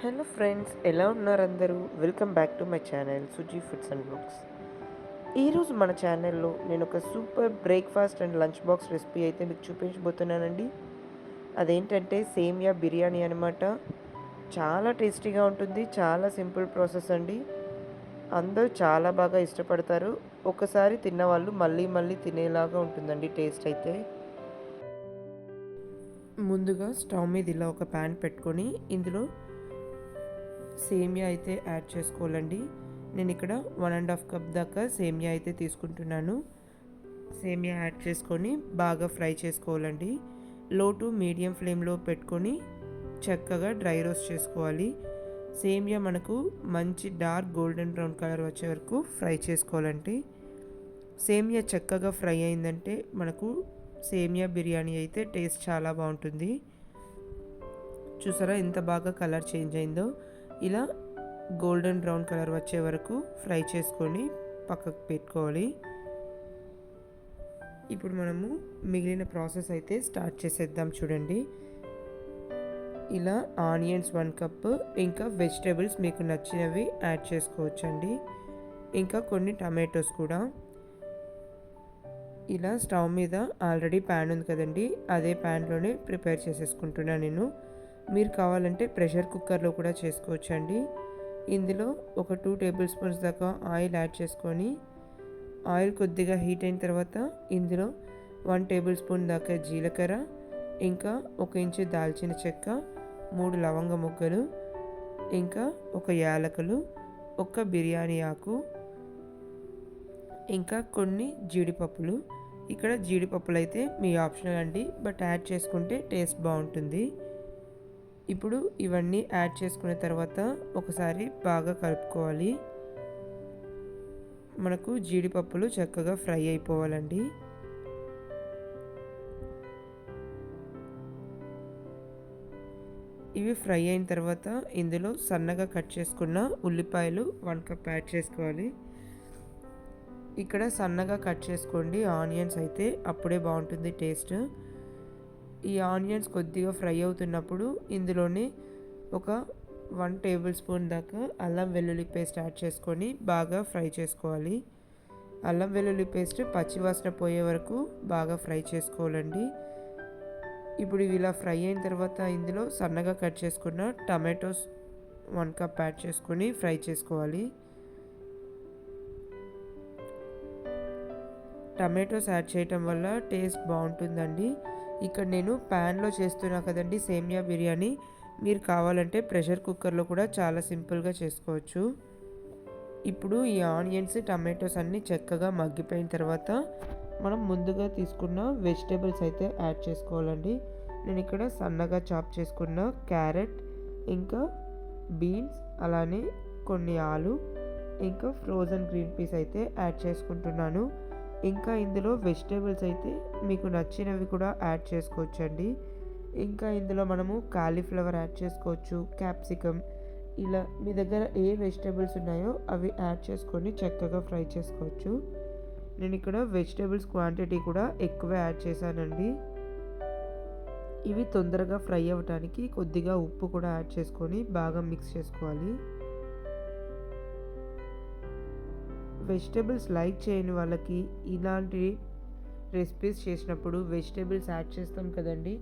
Hello friends, ఎలా ఉన్నారు అందరూ? Welcome back to my channel Suji foods and blogs. ఈరోజు మన ఛానల్లో నేను ఒక super breakfast and lunch box recipe అయితే మీకు చూపించబోతున్నానండి. అదేంటంటే సేమియా బిర్యానీ అనమాట. చాలా టేస్టీగా ఉంటుంది. చాలా సింపుల్ ప్రాసెస్ అండి. అందరూ చాలా బాగా ఇష్టపడతారు. ఒకసారి తిన్నవాళ్ళు మళ్ళీ మళ్ళీ తినేలాగా ఉంటుందండి టేస్ట్ అయితే. ముందుగా స్టవ్ మీద ఇలా ఒక ప్యాన్ పెట్టుకొని ఇందులో సేమియా అయితే యాడ్ చేసుకోవాలండి. నేను ఇక్కడ 1.5 కప్ దాకా సేమియా అయితే తీసుకుంటున్నాను. సేమియా యాడ్ చేసుకొని బాగా ఫ్రై చేసుకోవాలండి. లో టు మీడియం ఫ్లేమ్లో పెట్టుకొని చక్కగా డ్రై రోస్ట్ చేసుకోవాలి. సేమియా మనకు మంచి డార్క్ గోల్డెన్ బ్రౌన్ కలర్ వచ్చే వరకు ఫ్రై చేసుకోవాలండి. సేమియా చక్కగా ఫ్రై అయిందంటే మనకు సేమియా బిర్యానీ అయితే టేస్ట్ చాలా బాగుంటుంది. చూసారా ఎంత బాగా కలర్ చేంజ్ అయిందో. ఇలా గోల్డెన్ బ్రౌన్ కలర్ వచ్చే వరకు ఫ్రై చేసుకొని పక్కకు పెట్టుకోవాలి. ఇప్పుడు మనము మిగిలిన ప్రాసెస్ అయితే స్టార్ట్ చేసేద్దాం. చూడండి, ఇలా ఆనియన్స్ 1 కప్, ఇంకా వెజిటేబుల్స్ మీకు నచ్చినవి యాడ్ చేసుకోవచ్చండి. ఇంకా కొన్ని టమాటోస్ కూడా. ఇలా స్టవ్ మీద ఆల్రెడీ ప్యాన్ ఉంది కదండి, అదే ప్యాన్లోనే ప్రిపేర్ చేసేసుకుంటున్నాను నేను. మీరు కావాలంటే ప్రెషర్ కుక్కర్లో కూడా చేసుకోవచ్చండి. ఇందులో ఒక 2 టేబుల్ స్పూన్స్ దాకా ఆయిల్ యాడ్ చేసుకొని, ఆయిల్ కొద్దిగా హీట్ అయిన తర్వాత ఇందులో 1 టేబుల్ స్పూన్ దాకా జీలకర్ర, ఇంకా 1 ఇంచు దాల్చిన చెక్క, 3 లవంగ ముక్కలు, ఇంకా 1 యాలకులు, 1 బిర్యానీ ఆకు, ఇంకా కొన్ని జీడిపప్పులు. ఇక్కడ జీడిపప్పులు అయితే మీ ఆప్షనల్ అండి, బట్ యాడ్ చేసుకుంటే టేస్ట్ బాగుంటుంది. ఇప్పుడు ఇవన్నీ యాడ్ చేసుకున్న తర్వాత ఒకసారి బాగా కలుపుకోవాలి. మనకు జీడిపప్పులు చక్కగా ఫ్రై అయిపోవాలండి. ఇవి ఫ్రై అయిన తర్వాత ఇందులో సన్నగా కట్ చేసుకున్న ఉల్లిపాయలు 1 కప్ యాడ్ చేసుకోవాలి. ఇక్కడ సన్నగా కట్ చేసుకోండి ఆనియన్స్ అయితే, అప్పుడే బాగుంటుంది టేస్ట్. ఈ ఆనియన్స్ కొద్దిగా ఫ్రై అవుతున్నప్పుడు ఇందులోనే ఒక 1 టేబుల్ స్పూన్ దాకా అల్లం వెల్లుల్లి పేస్ట్ యాడ్ చేసుకొని బాగా ఫ్రై చేసుకోవాలి. అల్లం వెల్లుల్లి పేస్ట్ పచ్చివాసన పోయే వరకు బాగా ఫ్రై చేసుకోవాలండి. ఇప్పుడు ఇవి ఇలా ఫ్రై అయిన తర్వాత ఇందులో సన్నగా కట్ చేసుకున్న టమాటోస్ 1 కప్ యాడ్ చేసుకొని ఫ్రై చేసుకోవాలి. టమాటోస్ యాడ్ చేయటం వల్ల టేస్ట్ బాగుంటుందండి. ఇక్కడ నేను ప్యాన్లో చేస్తున్నా కదండి సేమియా బిర్యానీ. మీరు కావాలంటే ప్రెషర్ కుక్కర్లో కూడా చాలా సింపుల్గా చేసుకోవచ్చు. ఇప్పుడు ఈ ఆనియన్స్ టమాటోస్ అన్నీ చక్కగా మగ్గిపోయిన తర్వాత మనం ముందుగా తీసుకున్న వెజిటేబుల్స్ అయితే యాడ్ చేసుకోవాలండి. నేను ఇక్కడ సన్నగా చాప్ చేసుకున్న క్యారెట్, ఇంకా బీన్స్, అలానే కొన్ని ఆలు, ఇంకా ఫ్రోజన్ గ్రీన్ పీస్ అయితే యాడ్ చేసుకుంటున్నాను. ఇంకా ఇందులో వెజిటేబుల్స్ అయితే మీకు నచ్చినవి కూడా యాడ్ చేసుకోవచ్చండి. ఇంకా ఇందులో మనము కాలీఫ్లవర్ యాడ్ చేసుకోవచ్చు, క్యాప్సికమ్, ఇలా మీ దగ్గర ఏ వెజిటేబుల్స్ ఉన్నాయో అవి యాడ్ చేసుకొని చక్కగా ఫ్రై చేసుకోవచ్చు. నేను ఇక్కడ వెజిటేబుల్స్ క్వాంటిటీ కూడా ఎక్కువ యాడ్ చేశానండి. ఇవి తొందరగా ఫ్రై అవ్వడానికి కొద్దిగా ఉప్పు కూడా యాడ్ చేసుకొని బాగా మిక్స్ చేసుకోవాలి. వెజిటేబుల్స్ లైక్ చేయని వాళ్ళకి ఇలాంటి రెసిపీస్ చేసినప్పుడు వెజిటేబుల్స్ యాడ్ చేస్తాం కదండి,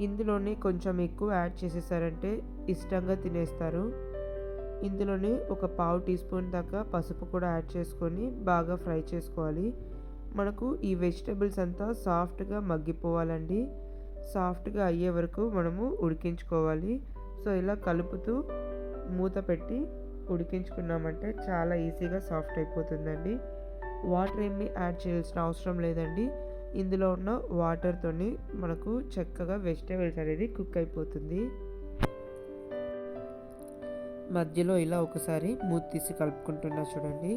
ఇందులోనే కొంచెం ఎక్కువ యాడ్ చేసేసారంటే ఇష్టంగా తినేస్తారు. ఇందులోనే ఒక పావు టీ స్పూన్ దాకా పసుపు కూడా యాడ్ చేసుకొని బాగా ఫ్రై చేసుకోవాలి. మనకు ఈ వెజిటేబుల్స్ అంతా సాఫ్ట్గా మగ్గిపోవాలండి. సాఫ్ట్గా అయ్యే వరకు మనము ఉడికించుకోవాలి. సో ఇలా కలుపుతూ మూత పెట్టి ఉడికించుకున్నామంటే చాలా ఈజీగా సాఫ్ట్ అయిపోతుందండి. వాటర్ ఏమి యాడ్ చేయాల్సిన అవసరం లేదండి. ఇందులో ఉన్న వాటర్తోని మనకు చక్కగా వెజిటేబుల్స్ అనేది కుక్ అయిపోతుంది. మధ్యలో ఇలా ఒకసారి మూత తీసి కలుపుకుంటున్నా చూడండి.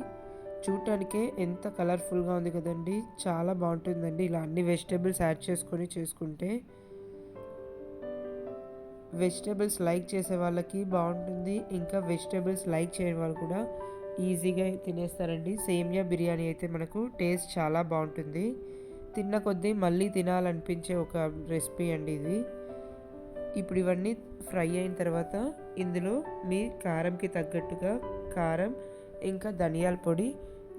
చూడటానికే ఎంత కలర్ఫుల్గా ఉంది కదండి, చాలా బాగుంటుందండి ఇలా అన్ని వెజిటేబుల్స్ యాడ్ చేసుకొని చేసుకుంటే. వెజిటేబుల్స్ లైక్ చేసే వాళ్ళకి బాగుంటుంది, ఇంకా వెజిటేబుల్స్ లైక్ చేయని వాళ్ళు కూడా ఈజీగా తినేస్తారండి. సేమియా బిర్యానీ అయితే మనకు టేస్ట్ చాలా బాగుంటుంది. తిన్న కొద్దీ మళ్ళీ తినాలనిపించే ఒక రెసిపీ అండి ఇది. ఇప్పుడు ఇవన్నీ ఫ్రై అయిన తర్వాత ఇందులో మీ కారంకి తగ్గట్టుగా కారం, ఇంకా ధనియాల పొడి,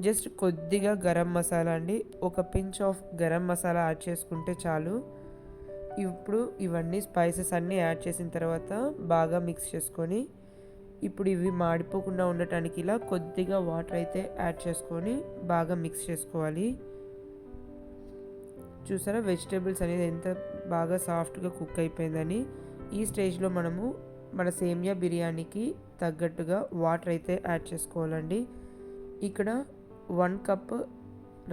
జస్ట్ కొద్దిగా గరం మసాలా అండి, ఒక pinch of garam masala add చేసుకుంటే చాలు. ఇప్పుడు ఇవన్నీ స్పైసెస్ అన్నీ యాడ్ చేసిన తర్వాత బాగా మిక్స్ చేసుకొని, ఇప్పుడు ఇవి మాడిపోకుండా ఉండటానికి ఇలా కొద్దిగా వాటర్ అయితే యాడ్ చేసుకొని బాగా మిక్స్ చేసుకోవాలి. చూసారా వెజిటేబుల్స్ అనేది ఎంత బాగా సాఫ్ట్గా కుక్ అయిపోయిందని. ఈ స్టేజ్లో మనము మన సేమియా బిర్యానీకి తగ్గట్టుగా వాటర్ అయితే యాడ్ చేసుకోవాలండి. ఇక్కడ 1 కప్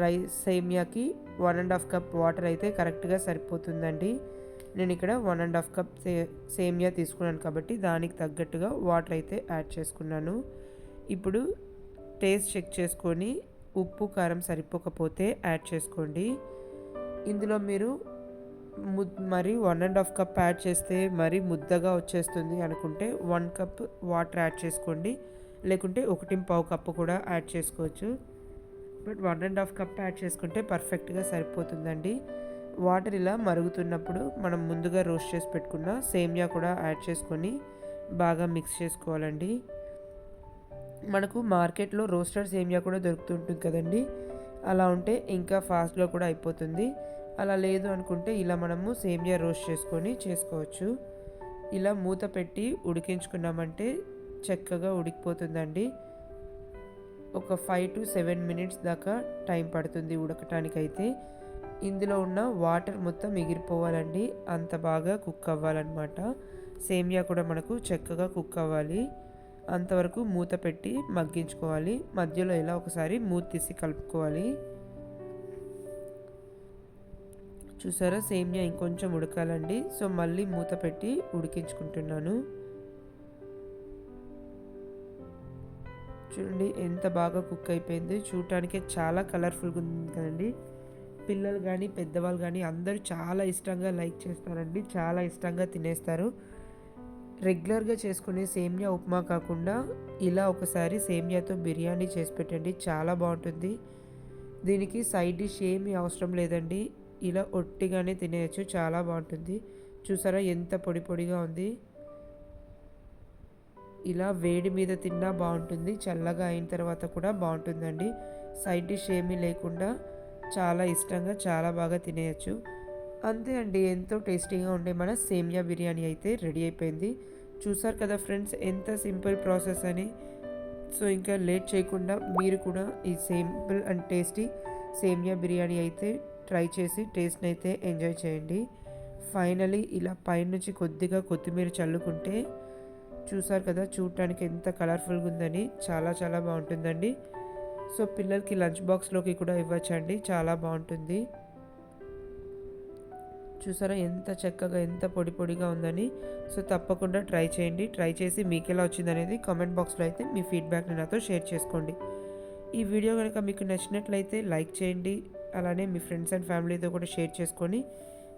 రైస్ సేమియాకి 1.5 కప్ వాటర్ అయితే కరెక్ట్గా సరిపోతుందండి. నేను ఇక్కడ 1.5 కప్ సేమియా తీసుకున్నాను కాబట్టి దానికి తగ్గట్టుగా వాటర్ అయితే యాడ్ చేసుకున్నాను. ఇప్పుడు టేస్ట్ చెక్ చేసుకొని ఉప్పు కారం సరిపోకపోతే యాడ్ చేసుకోండి. ఇందులో మీరు మరి 1.5 కప్ యాడ్ చేస్తే మరీ ముద్దగా వచ్చేస్తుంది అనుకుంటే 1 కప్ వాటర్ యాడ్ చేసుకోండి, లేకుంటే 1.5 కప్పు కూడా యాడ్ చేసుకోవచ్చు. బట్ 1.5 కప్ యాడ్ చేసుకుంటే పర్ఫెక్ట్గా సరిపోతుందండి. వాటర్ ఇలా మరుగుతున్నప్పుడు మనం ముందుగా రోస్ట్ చేసి పెట్టుకున్న సేమియా కూడా యాడ్ చేసుకొని బాగా మిక్స్ చేసుకోవాలండి. మనకు మార్కెట్లో రోస్టెడ్ సేమియా కూడా దొరుకుతుంటుంది కదండి, అలా ఉంటే ఇంకా ఫాస్ట్గా కూడా అయిపోతుంది. అలా లేదు అనుకుంటే ఇలా మనము సేమియా రోస్ట్ చేసుకొని చేసుకోవచ్చు. ఇలా మూత పెట్టి ఉడికించుకున్నామంటే చక్కగా ఉడికిపోతుందండి. ఒక 5 to 7 మినిట్స్ దాకా టైం పడుతుంది ఉడకటానికైతే. ఇందులో ఉన్న వాటర్ మొత్తం ఎగిరిపోవాలండి, అంత బాగా కుక్ అవ్వాలన్నమాట. సేమియా కూడా మనకు చక్కగా కుక్ అవ్వాలి, అంతవరకు మూత పెట్టి మగ్గించుకోవాలి. మధ్యలో ఇలా ఒకసారి మూత తీసి కలుపుకోవాలి. చూసారా సేమియా ఇంకొంచెం ఉడకాలండి, సో మళ్ళీ మూత పెట్టి ఉడికించుకుంటున్నాను. చూడండి ఎంత బాగా కుక్ అయిపోయింది, చూడటానికి చాలా కలర్ఫుల్గా ఉంది కదండి. పిల్లలు కానీ పెద్దవాళ్ళు కానీ అందరూ చాలా ఇష్టంగా లైక్ చేస్తారండి, చాలా ఇష్టంగా తినేస్తారు. రెగ్యులర్గా చేసుకునే సేమియా ఉప్మా కాకుండా ఇలా ఒకసారి సేమియాతో బిర్యానీ చేసి పెట్టండి, చాలా బాగుంటుంది. దీనికి సైడ్ డిష్ ఏమీ అవసరం లేదండి, ఇలా ఒట్టిగానే తినేయచ్చు, చాలా బాగుంటుంది. చూసారా ఎంత పొడి పొడిగా ఉంది. ఇలా వేడి మీద తిన్నా బాగుంటుంది, చల్లగా అయిన తర్వాత కూడా బాగుంటుందండి. సైడ్ డిష్ ఏమీ లేకుండా చాలా ఇష్టంగా చాలా బాగా తినేయచ్చు. అంతే అండి, ఎంతో టేస్టీగా ఉండే మన సేమియా బిర్యానీ అయితే రెడీ అయిపోయింది. చూసారు కదా ఫ్రెండ్స్, ఎంత సింపుల్ ప్రాసెస్ అని. సో ఇంకా లేట్ చేయకుండా మీరు కూడా ఈ సింపుల్ అండ్ టేస్టీ సేమియా బిర్యానీ అయితే ట్రై చేసి టేస్ట్ని అయితే ఎంజాయ్ చేయండి. ఫైనలీ ఇలా పైనుంచి కొద్దిగా కొత్తిమీర చల్లుకుంటే చూసారు కదా చూడటానికి ఎంత కలర్ఫుల్గా ఉందని, చాలా చాలా బాగుంటుందండి. సో పిల్లలకి లంచ్ బాక్స్లోకి కూడా ఇవ్వచ్చండి, చాలా బాగుంటుంది. చూసారా ఎంత చక్కగా ఎంత పొడి పొడిగా ఉందని. సో తప్పకుండా ట్రై చేయండి. ట్రై చేసి మీకు ఎలా వచ్చింది అనేది కామెంట్ బాక్స్లో అయితే మీ ఫీడ్బ్యాక్ని నాతో షేర్ చేసుకోండి. ఈ వీడియో కనుక మీకు నచ్చినట్లయితే లైక్ చేయండి, అలానే మీ ఫ్రెండ్స్ అండ్ ఫ్యామిలీతో కూడా షేర్ చేసుకొని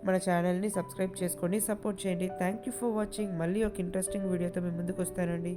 మన ఛానల్ని సబ్స్క్రైబ్ చేసుకొని సపోర్ట్ చేయండి. Thank you for watching. మళ్ళీ ఒక ఇంట్రెస్టింగ్ వీడియోతో మీ ముందుకు వస్తానండి.